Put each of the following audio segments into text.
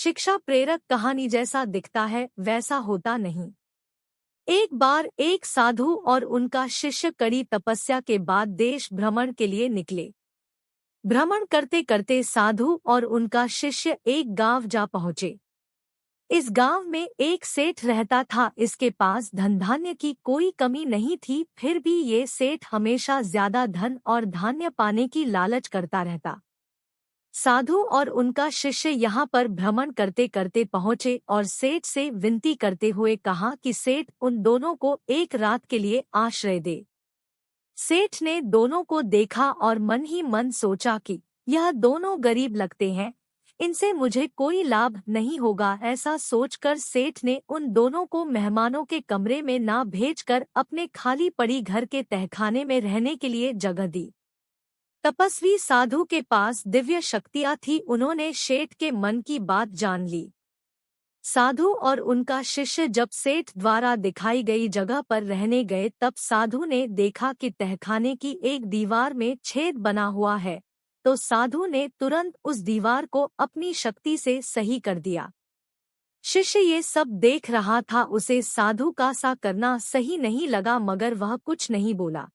शिक्षा प्रेरक कहानी जैसा दिखता है वैसा होता नहीं। एक बार एक साधु और उनका शिष्य कड़ी तपस्या के बाद देश भ्रमण के लिए निकले। भ्रमण करते करते साधु और उनका शिष्य एक गांव जा पहुंचे। इस गांव में एक सेठ रहता था। इसके पास धन धान्य की कोई कमी नहीं थी, फिर भी ये सेठ हमेशा ज्यादा धन और धान्य पाने की लालच करता रहता। साधु और उनका शिष्य यहाँ पर भ्रमण करते करते पहुँचे और सेठ से विनती करते हुए कहा कि सेठ उन दोनों को एक रात के लिए आश्रय दे। सेठ ने दोनों को देखा और मन ही मन सोचा कि यह दोनों गरीब लगते हैं, इनसे मुझे कोई लाभ नहीं होगा। ऐसा सोचकर सेठ ने उन दोनों को मेहमानों के कमरे में ना भेजकर अपने खाली पड़ी घर के तहखाने में रहने के लिए जगह दी। तपस्वी साधु के पास दिव्य शक्तियाँ थी, उन्होंने सेठ के मन की बात जान ली। साधु और उनका शिष्य जब सेठ द्वारा दिखाई गई जगह पर रहने गए तब साधु ने देखा कि तहखाने की एक दीवार में छेद बना हुआ है, तो साधु ने तुरंत उस दीवार को अपनी शक्ति से सही कर दिया। शिष्य ये सब देख रहा था, उसे साधु का सा करना सही नहीं लगा, मगर वह कुछ नहीं बोला।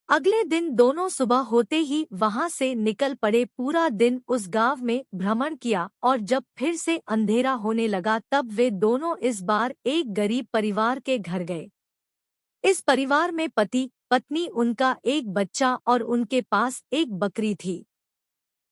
अगले दिन दोनों सुबह होते ही वहां से निकल पड़े। पूरा दिन उस गांव में भ्रमण किया और जब फिर से अंधेरा होने लगा तब वे दोनों इस बार एक गरीब परिवार के घर गए। इस परिवार में पति, पत्नी, उनका एक बच्चा और उनके पास एक बकरी थी।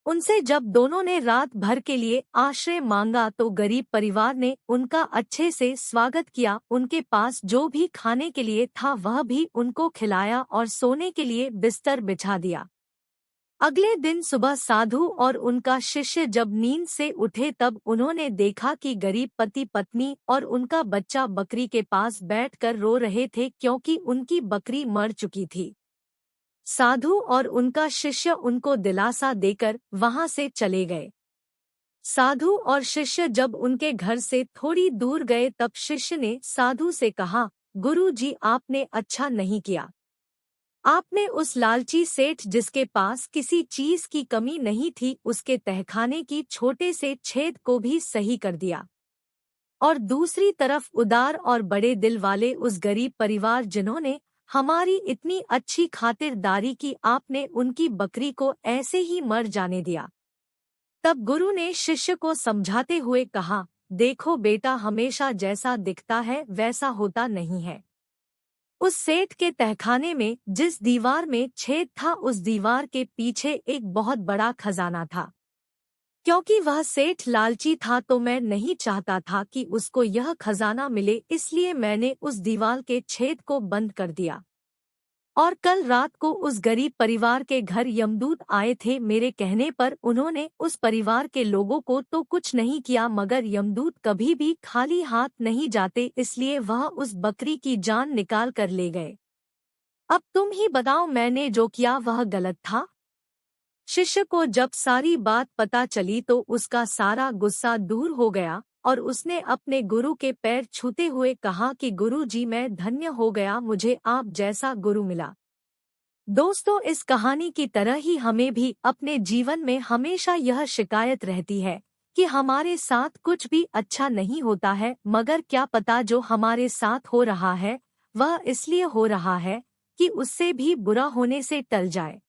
उनसे जब दोनों ने रात भर के लिए आश्रय मांगा तो गरीब परिवार ने उनका अच्छे से स्वागत किया। उनके पास जो भी खाने के लिए था वह भी उनको खिलाया और सोने के लिए बिस्तर बिछा दिया। अगले दिन सुबह साधु और उनका शिष्य जब नींद से उठे तब उन्होंने देखा कि गरीब पति पत्नी और उनका बच्चा बकरी के पास बैठकर रो रहे थे, क्योंकि उनकी बकरी मर चुकी थी। साधु और उनका शिष्य उनको दिलासा देकर वहां से चले गए। साधु और शिष्य जब उनके घर से थोड़ी दूर गए तब शिष्य ने साधु से कहा, गुरु जी, आपने अच्छा नहीं किया। आपने उस लालची सेठ जिसके पास किसी चीज की कमी नहीं थी, उसके तहखाने की छोटे से छेद को भी सही कर दिया। और दूसरी तरफ उदार और बड़े दिल वाले उस गरीब परिवार जिन्होंने हमारी इतनी अच्छी खातिरदारी की, आपने उनकी बकरी को ऐसे ही मर जाने दिया। तब गुरु ने शिष्य को समझाते हुए कहा, देखो बेटा, हमेशा जैसा दिखता है वैसा होता नहीं है। उस सेठ के तहखाने में जिस दीवार में छेद था उस दीवार के पीछे एक बहुत बड़ा खजाना था। क्योंकि वह सेठ लालची था तो मैं नहीं चाहता था कि उसको यह खजाना मिले, इसलिए मैंने उस दीवार के छेद को बंद कर दिया। और कल रात को उस गरीब परिवार के घर यमदूत आए थे। मेरे कहने पर उन्होंने उस परिवार के लोगों को तो कुछ नहीं किया, मगर यमदूत कभी भी खाली हाथ नहीं जाते, इसलिए वह उस बकरी की जान निकाल कर ले गए। अब तुम ही बताओ, मैंने जो किया वह गलत था? शिष्य को जब सारी बात पता चली तो उसका सारा गुस्सा दूर हो गया और उसने अपने गुरु के पैर छूते हुए कहा कि गुरु जी, मैं धन्य हो गया, मुझे आप जैसा गुरु मिला। दोस्तों, इस कहानी की तरह ही हमें भी अपने जीवन में हमेशा यह शिकायत रहती है कि हमारे साथ कुछ भी अच्छा नहीं होता है, मगर क्या पता जो हमारे साथ हो रहा है वह इसलिए हो रहा है कि उससे भी बुरा होने से टल जाए।